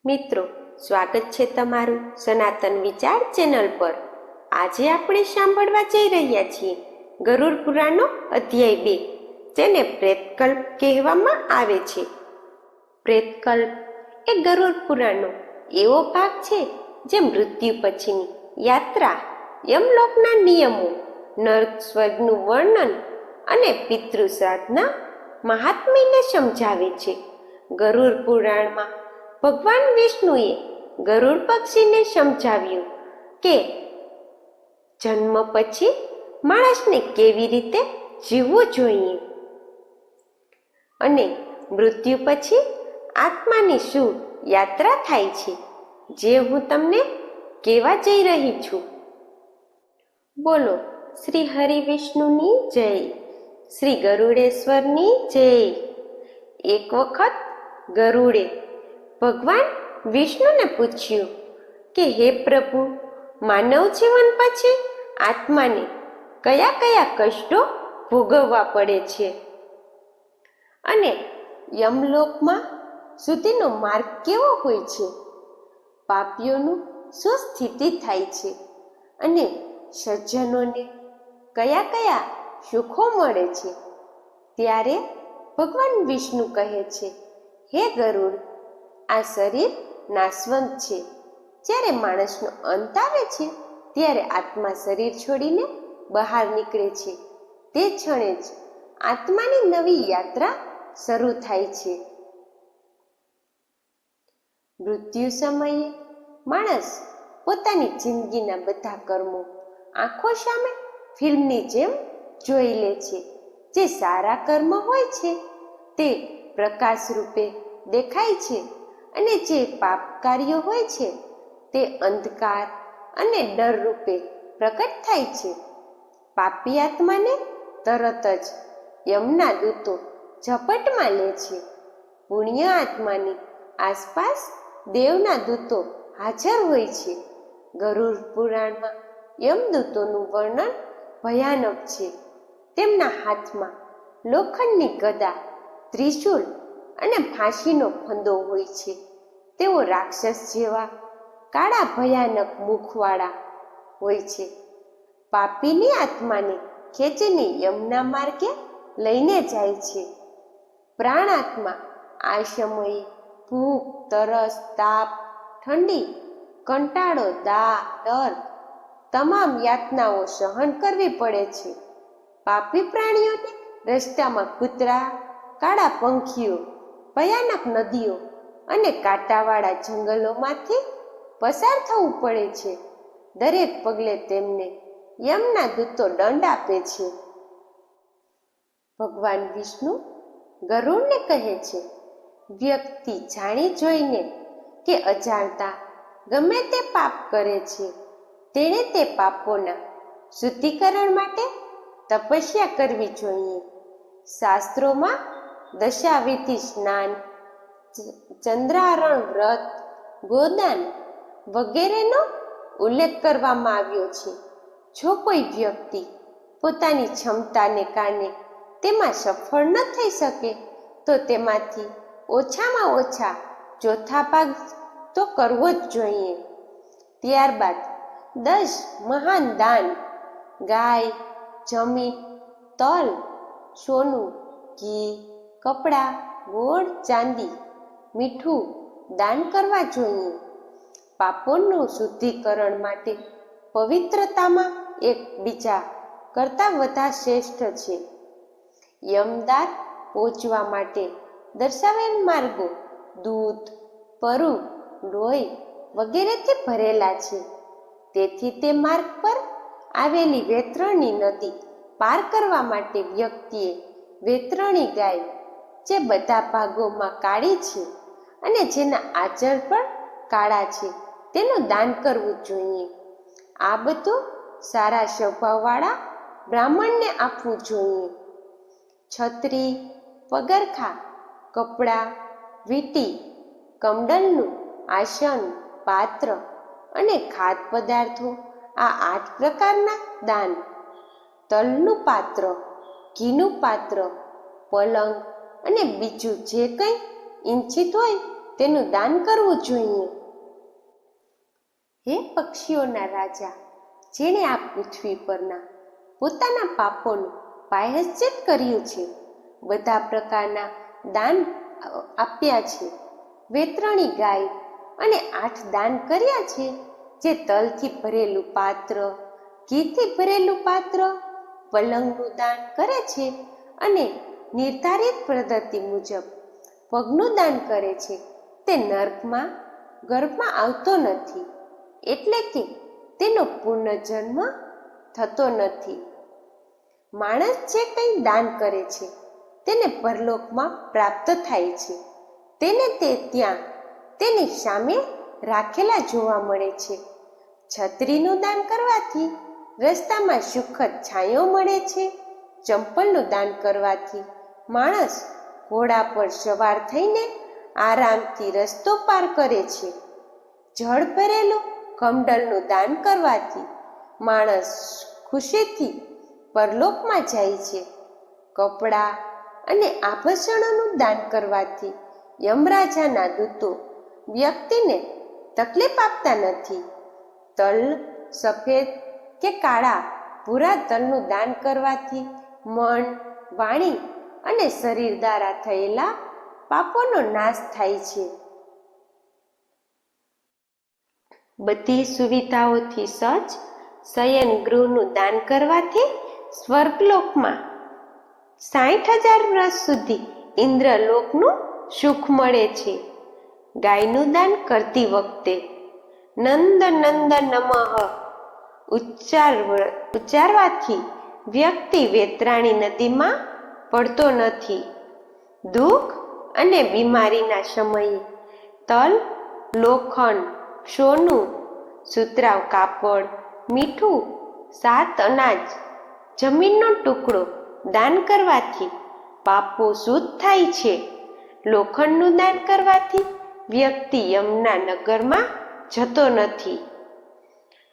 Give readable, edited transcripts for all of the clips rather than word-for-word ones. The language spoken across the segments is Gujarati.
મિત્રો, સ્વાગત છે તમારું સનાતન વિચાર ચેનલ પર। આજે આપણે સાંભળવા જઈ રહ્યા છીએ ગરુડ પુરાણનો અધ્યાય 2, જેને પ્રેતકલ્પ કહેવામાં આવે છે। પ્રેતકલ્પ એ ગરુડ પુરાણનો એવો ભાગ છે જે મૃત્યુ પછીની યાત્રા, યમલોકના નિયમો, નર્ક સ્વર્ગનું વર્ણન અને પિતૃ શ્રાદ્ધના મહાત્મ્યને સમજાવે છે। ગરુડ પુરાણમાં ભગવાન વિષ્ણુએ ગરુડ પક્ષીને સમજાવ્યું કે જન્મ પછી માણસને કેવી રીતે જીવવું જોઈએ અને મૃત્યુ પછી આત્માની શું યાત્રા થાય છે, જે હું તમને કહેવા જઈ રહી છું। બોલો શ્રી હરિ વિષ્ણુની જય, શ્રી ગરુડેશ્વરની જય। એક વખત ગરુડે ભગવાન વિષ્ણુને પૂછ્યું કે હે પ્રભુ, માનવ જીવન પછી આત્માને કયા કયા કષ્ટો ભોગવવા પડે છે અને યમલોકમાં સુધીનો માર્ગ કેવો હોય છે? પાપીઓનું શું સ્થિતિ થાય છે અને સજ્જનોને કયા કયા સુખો મળે છે? ત્યારે ભગવાન વિષ્ણુ કહે છે, હે ગરુડ, આ શરીર નાશવંત છે। જ્યારે માણસનો અંત આવે છે ત્યારે આત્મા શરીર છોડીને બહાર નીકળે છે। તે ક્ષણે જ આત્માની નવી યાત્રા શરૂ થાય છે। મૃત્યુ સમયે માણસ પોતાની જિંદગીના બધા કર્મો આંખો સામે ફિલ્મની જેમ જોઈ લે છે। જે સારા કર્મ હોય છે તે પ્રકાશ રૂપે દેખાય છે અને જે પાપ કાર્યો હોય છે તે અંધકાર અને ડર રૂપે પ્રકટ થાય છે। પાપી આત્માને તરત જ યમના દૂતો ઝપટમાં લે છે। પુણ્ય આત્માની આસપાસ દેવના દૂતો હાજર હોય છે। ગરુડ પુરાણમાં યમદૂતોનું વર્ણન ભયાનક છે। તેમના હાથમાં લોખંડની ગદા, ત્રિશૂળ અને ફાંસીનો ફંદો હોય છે। તેઓ રાક્ષસ જેવા કાળા ભયાનક મુખવાળા હોય છે। પાપીની આત્માને ખેંચીને યમના માર્ગે લઈને જાય છે। પ્રાણાત્મા આ સમયે ભૂખ, તરસ, તાપ, ઠંડી, કંટાળો, ડર તમામ યાતનાઓ સહન કરવી પડે છે। પાપી પ્રાણીઓને રસ્તામાં કૂતરા, કાળા પંખીઓ, ભયાનક નદીઓ અને કાંટાવાળા જંગલોમાંથી પસાર થવું પડે છે। દરેક પગલે તેમને યમના દૂતો દંડ આપે છે। ભગવાન વિષ્ણુ ગરુડને કહે છે, વ્યક્તિ જાણી જોઈને કે અજાણતા ગમે તે પાપ કરે છે, તેણે તે પાપોના શુદ્ધિકરણ માટે તપસ્યા કરવી જોઈએ। શાસ્ત્રોમાં દશાવિધિ સ્નાન, ચંદ્રારણ વ્રત, ગોદાન વગેરેનો ઉલ્લેખ કરવામાં આવ્યો છે। જો કોઈ વ્યક્તિ પોતાની ક્ષમતાને કારણે તેમાં સફળ ન થઈ શકે તો તેમાંથી ઓછામાં ઓછા ચોથા ભાગ તો કરવો જ જોઈએ। ત્યારબાદ 10 મહાન દાન, ગાય, જમીન, તલ, સોનું, ઘી, કપડાં, ગોળ, ચાંદી, મીઠું દાન કરવા જોઈએ। પાપોનું શુદ્ધિકરણ માટે પવિત્રતામાં એકબીજા કરતાં વધારે શ્રેષ્ઠ છે। યમદાર પહોંચવા માટે દર્શાવેલ માર્ગો દૂધ, પરુ, લોહી વગેરેથી ભરેલા છે। તેથી તે માર્ગ પર આવેલી વૈતરણી નદી પાર કરવા માટે વ્યક્તિએ વૈતરણી ગાય, જે બધા ભાગોમાં કાળી છે અને જેના આંચળ પણ કાળા છે, તેનું દાન કરવું જોઈએ। આ બધું સારા સ્વભાવવાળા બ્રાહ્મણને આપવું જોઈએ। છત્રી, પગરખાં, કપડાં, વીંટી, કમંડલનું આસન, પાત્ર અને ખાદ્ય પદાર્થો આ 8 પ્રકારના દાન। તલનું પાત્ર, ઘીનું પાત્ર, પલંગ અને બીજું જે કંઈ ઈચ્છિત હોય તેનું દાન કરવું જોઈએ. હે પક્ષીઓના રાજા, જેણે આ પૃથ્વી પરના પોતાના પાપોનું પ્રાયશ્ચિત કર્યું છે, બધા પ્રકારના દાન આપ્યા છે. વેતરણી ગાય અને 8 દાન કર્યા છે, જે તલથી ભરેલું પાત્ર, ઘીથી ભરેલું પાત્ર, પલંગનું દાન કરે છે અને નિર્ધારિત પદ્ધતિ મુજબ પગનું દાન કરે છે. તે નર્કમાં ગર્ભમાં આવતો નથી, એટલે કે તેનો પુનર્જન્મ થતો નથી. માણસ જે કંઈ દાન કરે છે તેને પરલોકમાં પ્રાપ્ત થાય છે. તેને તે ત્યાં તેની સામે રાખેલા જોવા મળે છે. છત્રીનું દાન કરવાથી રસ્તામાં સુખદ છાંયો મળે છે. ચંપલનું દાન કરવાથી માણસ ઘોડા પર સવાર થઈને આરામથી રસ્તો પાર કરે છે. જળ ભરેલું કમંડલનું દાન કરવાથી માણસ ખુશીથી પરલોકમાં જાય છે. કપડાં અને આભૂષણોનું દાન કરવાથી યમરાજાના દૂતો વ્યક્તિને તકલીફ આપતા નથી. તલ, સફેદ કે કાળા ભૂરા તલનું દાન કરવાથી મન, વાણી અને શરીર દ્વારા થયેલા પાપોનો નાશ થાય છે. બધી સુવિધાઓથી સજ્જ શયન ગૃહનું દાન કરવાથી સ્વર્ગલોકમાં 60,000 વર્ષ સુધી ઇન્દ્રલોકનું સુખ મળે છે. ગાયનું દાન કરતી વખતે નંદ નંદ નમઃ ઉચ્ચારવાથી વ્યક્તિ વેતરાણી નદીમાં પડતો નથી. દુઃખ અને બીમારીના સમયે તલ, લોખંડ, સોનું, સુતરાઉ કાપડ, મીઠું, 7 અનાજ, જમીનનો ટુકડો દાન કરવાથી પાપો શુદ્ધ થાય છે. લોખંડનું દાન કરવાથી વ્યક્તિ યમના નગરમાં જતો નથી.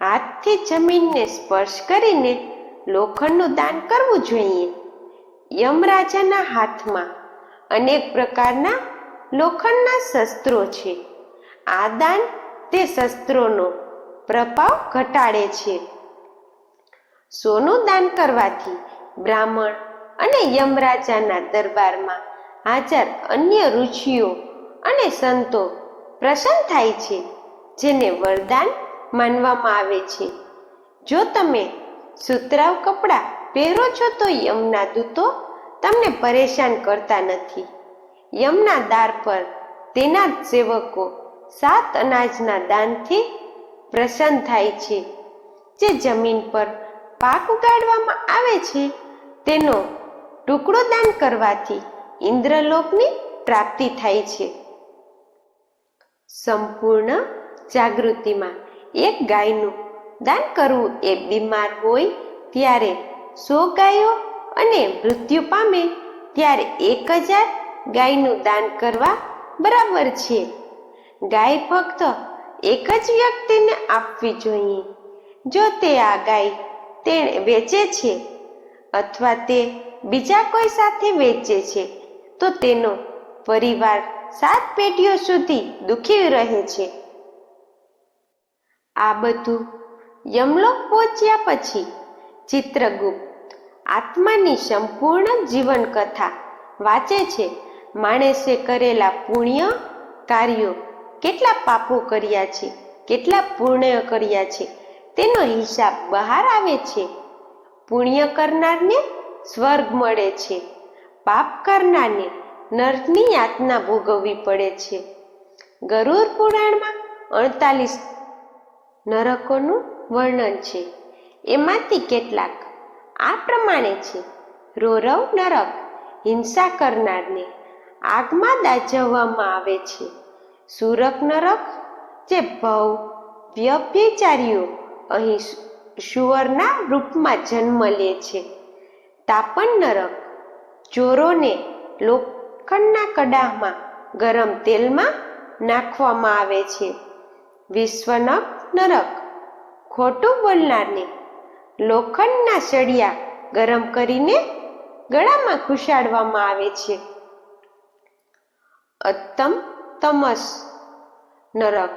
હાથથી જમીનને સ્પર્શ કરીને લોખંડનું દાન કરવું જોઈએ. યમરાજાના હાથમાં અનેક પ્રકારના લોખંડના શસ્ત્રો છે. આ દાન તે શસ્ત્રોનો પ્રભાવ ઘટાડે છે. સોનું દાન કરવાથી બ્રાહ્મણ અને યમરાજાના દરબારમાં હાજર અન્ય ઋષિઓ અને સંતો પ્રસન્ન થાય છે, જેને વરદાન માનવામાં આવે છે. જો તમે સુતરાઉ કપડાં પહેરો છો તો યમના દૂતો તમને પરેશાન કરતા નથી. યમના દાર પર તેના સેવકો 7 અનાજના દાનથી પ્રસન્ન થાય છે. જે જમીન પર પાક ઉગાડવામાં આવે છે તેનો ટુકડો દાન કરવાથી ઇન્દ્રલોકની પ્રાપ્તિ થાય છે. સંપૂર્ણ જાગૃતિમાં એક ગાયનું દાન કરવું એ બીમાર હોય ત્યારે 100 ગાયો અને મૃત્યુ પામે ત્યારે 1000 ગાયનું દાન કરવા બરાબર છે. ગાય ફક્ત એક જ વ્યક્તિને આપવી જોઈએ. જો તે આ ગાય તેણે વેચે છે અથવા તે બીજા કોઈ સાથે વેચે છે તો તેનો પરિવાર 7 પેઢીઓ સુધી દુઃખી રહે છે. આ બધું યમલોક પહોંચ્યા પછી ચિત્રગુપ્ત આત્માની સંપૂર્ણ જીવન કથા વાંચે છે. માણસે કરેલા પુણ્ય કાર્યો, કેટલા પાપો કર્યા છે, કેટલા પુણ્ય કર્યા છે તેનો હિસાબ બહાર આવે છે. પુણ્ય કરનારને સ્વર્ગ મળે છે, પાપ કરનારને નરકની યાતના ભોગવવી પડે છે. ગરુડ પુરાણમાં 48 નરકોનું વર્ણન છે. એમાંથી કેટલાક આ પ્રમાણે છે. રોરવ નરક, હિંસા કરનારને આગમાં દાઝવવામાં આવે છે. સુરક નરક, જે ભવ વ્યભિચારીઓ અહીં શુઅરના રૂપમાં જન્મ લે છે. તાપન નરક, ચોરોને લોખંડના કડાહમાં ગરમ તેલમાં નાખવામાં આવે છે. વિશ્વનક નરક, ખોટું બોલનારને લોખંડના સળિયા ગરમ કરીને ગળામાં ઘુસાડવામાં આવે છે. અત્તમ તમસ નરક.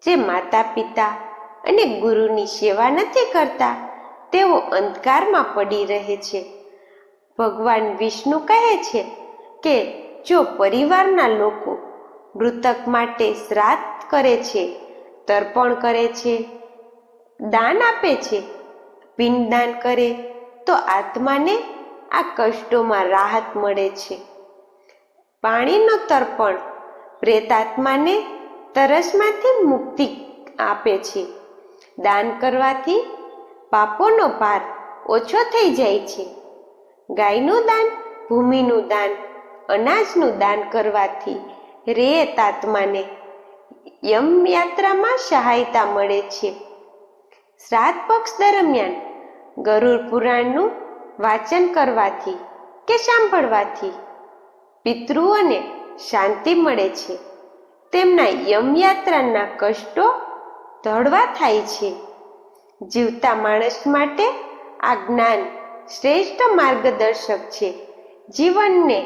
જે માતા પિતા અને ગુરુની સેવા નથી કરતા તેઓ અંધકારમાં પડી રહે છે. ભગવાન વિષ્ણુ કહે છે કે જો પરિવારના લોકો મૃતક માટે શ્રાદ્ધ કરે છે, તર્પણ કરે છે, દાન આપે છે, પિંડદાન કરે તો આત્માને આ કષ્ટોમાં રાહત મળે છે. પાણીનો તર્પણ પ્રેતાત્માને તરસમાંથી મુક્તિ આપે છે. દાન કરવાથી પાપોનો ભાર ઓછો થઈ જાય છે. ગાયનું દાન, ભૂમિનું દાન, અનાજનું દાન કરવાથી રેત આત્માને યમયાત્રામાં સહાયતા મળે છે. શ્રાદ્ધ પક્ષ દરમિયાન ગરુડ પુરાણનું વાંચન કરવાથી કે સાંભળવાથી પિતૃઓને શાંતિ મળે છે. તેમના યમયાત્રાના કષ્ટો હળવા થાય છે. જીવતા માણસ માટે આ જ્ઞાન શ્રેષ્ઠ માર્ગદર્શક છે. જીવનને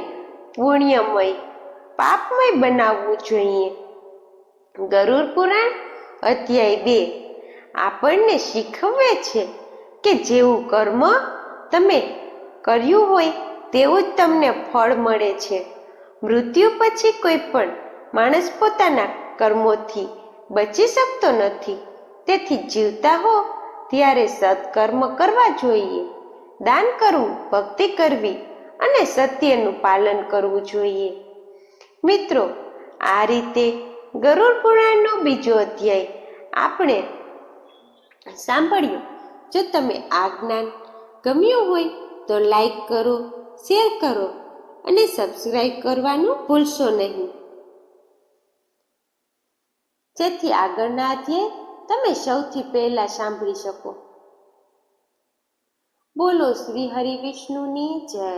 પુણ્યમય, પાપમય બનાવવું જોઈએ. ગરુડ પુરાણ અધ્યાય 2 આપણને શીખવે છે કે જેવું કર્મ તમે કર્યું હોય તેવું જ તમને ફળ મળે છે. મૃત્યુ પછી કોઈ પણ માણસ પોતાના કર્મોથી બચી શકતો નથી. તેથી જીવતા હો ત્યારે સત્કર્મ કરવા જોઈએ. દાન કરવું, ભક્તિ કરવી અને સત્યનું પાલન કરવું જોઈએ. મિત્રો, આ રીતે ગરુડ પુરાણનો બીજો અધ્યાય આપણે સાંભળ્યો. જો તમે આ જ્ઞાન ગમ્યું હોય તો લાઈક કરો, શેર કરો અને સબસ્ક્રાઈબ કરવાનું ભૂલશો નહીં, જેથી આગળના અધ્યાય તમે સૌથી પહેલા સાંભળી શકો. બોલો શ્રી હરિ વિષ્ણુની જય.